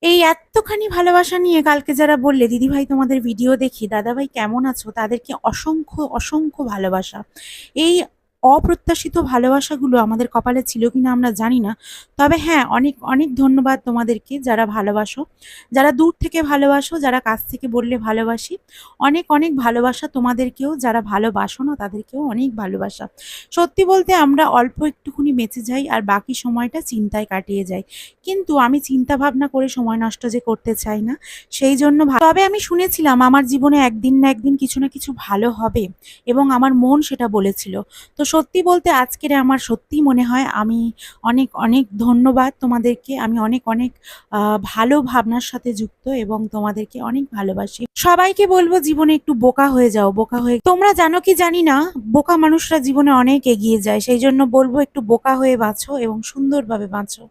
এই এত্তখানি ভালোবাসা নিয়ে কালকে যারা বললে, "দিদিভাই তোমাদের ভিডিও দেখি, দাদাভাই কেমন আছো?" তাদেরকে অসংখ্য, অসংখ্য ভালোবাসা। এই অপ্রত্যাশিত ভালোবাসাগুলো আমাদের কপালে ছিল কিনা আমরা জানি না। তবে হ্যাঁ, অনেক, অনেক ধন্যবাদ তোমাদেরকে যারা ভালোবাসো। যারা দূর থেকে ভালোবাসো, যারা কাছ থেকে বললে ভালোবাসি। অনেক, অনেক ভালোবাসা তোমাদেরকেও, যারা ভালোবাসো না তাদেরকেও অনেক ভালোবাসা। সত্যি বলতে আমরা অল্প একটুখানি বেঁচে যাই আর বাকি সময়টা চিন্তায় কাটিয়ে যাই। কিন্তু আমি চিন্তা ভাবনা করে সময় নষ্ট যে করতে চাই না, সেই জন্য তবে আমি শুনেছিলাম আমার জীবনে একদিন না একদিন কিছু না কিছু ভালো হবে এবং আমার মন সেটা বলেছিল। তো সত্যি বলতে আজকের আমার সত্যিই মনে হয় আমি অনেক, অনেক ধন্যবাদ তোমাদেরকে। আমি অনেক, অনেক ভালো ভাবনার সাথে যুক্ত এবং তোমাদেরকে অনেক ভালোবাসি। সবাইকে বলব জীবনে একটু বোকা হয়ে যাও, বোকা হয়ে তোমরা জানো কি জানি না, বোকা মানুষরা জীবনে অনেক এগিয়ে যায়। সেই জন্য বলব একটু বোকা হয়ে বাঁচো এবং সুন্দরভাবে বাঁচো।